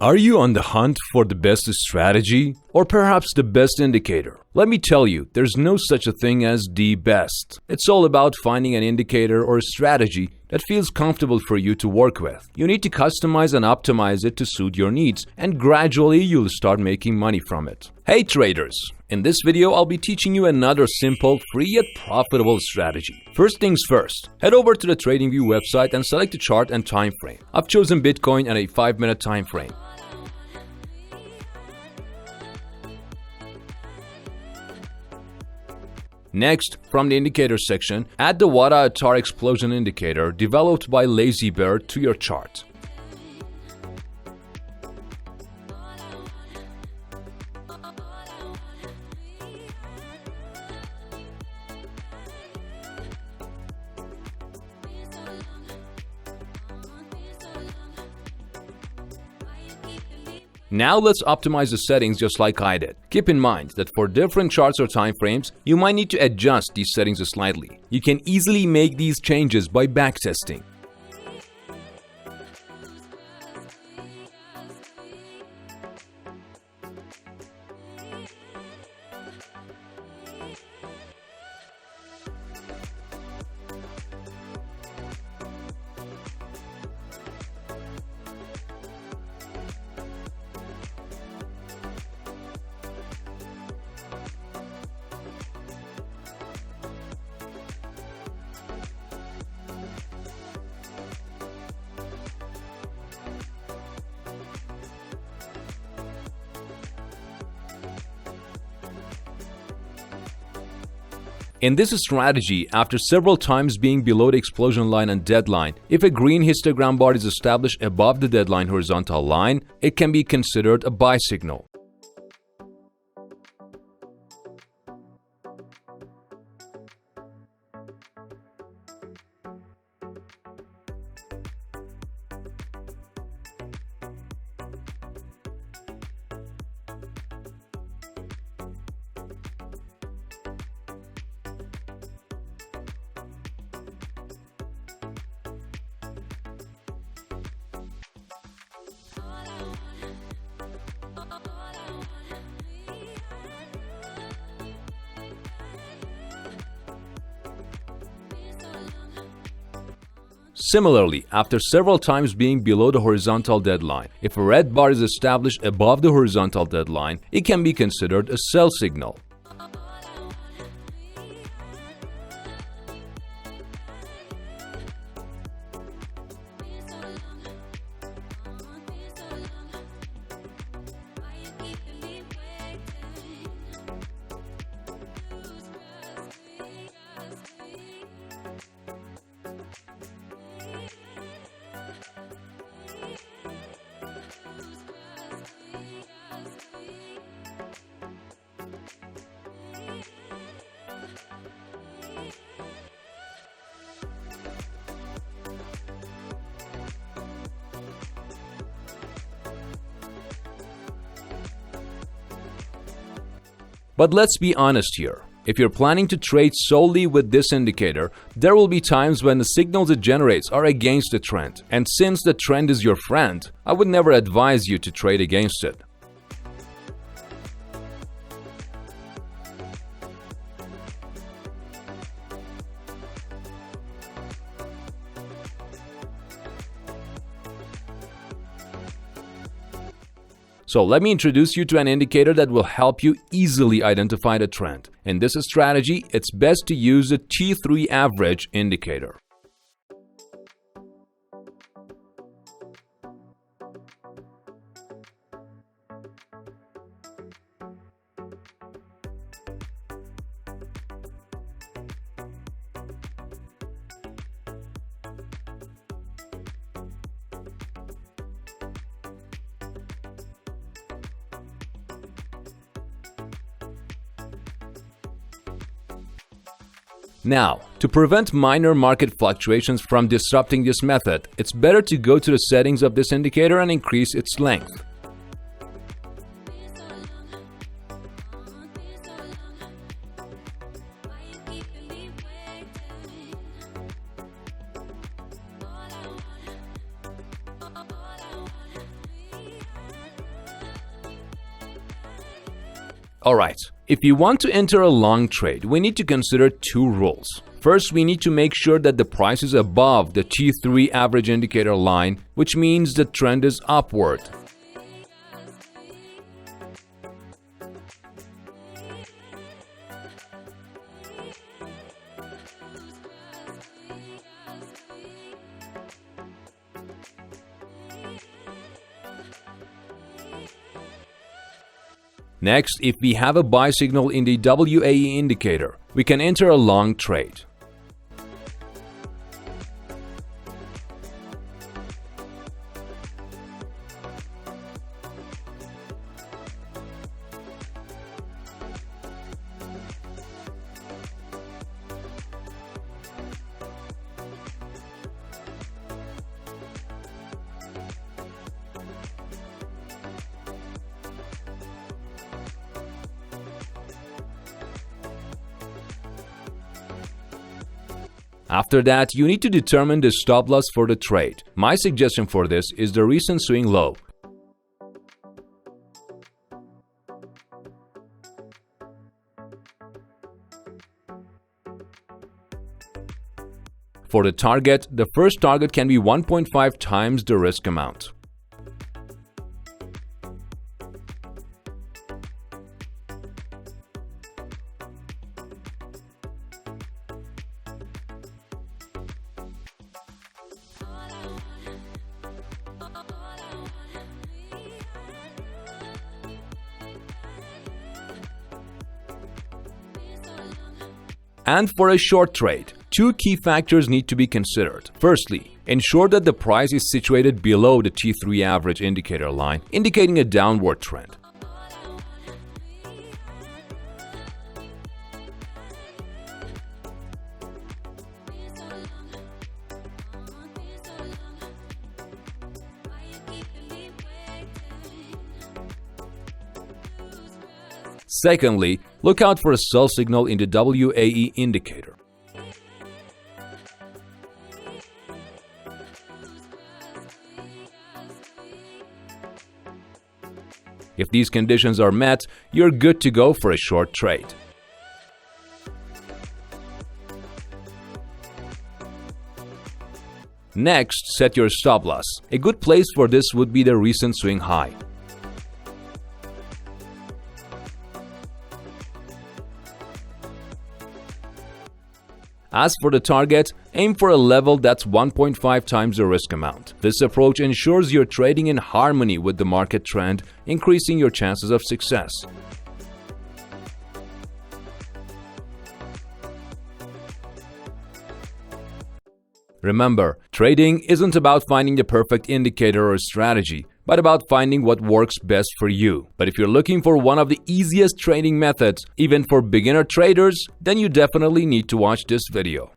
Are you on the hunt for the best strategy? Or perhaps the best indicator? Let me tell you, there's no such a thing as the best. It's all about finding an indicator or a strategy that feels comfortable for you to work with. You need to customize and optimize it to suit your needs, and gradually you'll start making money from it. Hey traders! In this video, I'll be teaching you another simple, free yet profitable strategy. First things first, head over to the TradingView website and select the chart and time frame. I've chosen Bitcoin and a 5-minute time frame. Next, from the indicator section, add the Wada Atar explosion indicator developed by Lazy Bear to your chart. Now let's optimize the settings just like I did. Keep in mind that for different charts or time frames, you might need to adjust these settings slightly. You can easily make these changes by backtesting. In this strategy, after several times being below the explosion line and deadline, if a green histogram bar is established above the deadline horizontal line, it can be considered a buy signal. Similarly, after several times being below the horizontal deadline, if a red bar is established above the horizontal deadline, it can be considered a sell signal. But let's be honest here. If you're planning to trade solely with this indicator, there will be times when the signals it generates are against the trend. And since the trend is your friend, I would never advise you to trade against it. So let me introduce you to an indicator that will help you easily identify the trend. In this strategy, it's best to use the T3 average indicator. Now, to prevent minor market fluctuations from disrupting this method, it's better to go to the settings of this indicator and increase its length. Alright, if you want to enter a long trade, we need to consider two rules. First, we need to make sure that the price is above the T3 average indicator line, which means the trend is upward. Next, if we have a buy signal in the WAE indicator, we can enter a long trade. After that, you need to determine the stop loss for the trade. My suggestion for this is the recent swing low. For the target, the first target can be 1.5 times the risk amount. And for a short trade, two key factors need to be considered. Firstly, ensure that the price is situated below the T3 average indicator line, indicating a downward trend. Secondly, look out for a sell signal in the WAE indicator. If these conditions are met, you're good to go for a short trade. Next, set your stop loss. A good place for this would be the recent swing high. As for the target, aim for a level that's 1.5 times the risk amount. This approach ensures you're trading in harmony with the market trend, increasing your chances of success. Remember, trading isn't about finding the perfect indicator or strategy, but about finding what works best for you. But if you're looking for one of the easiest trading methods, even for beginner traders, then you definitely need to watch this video.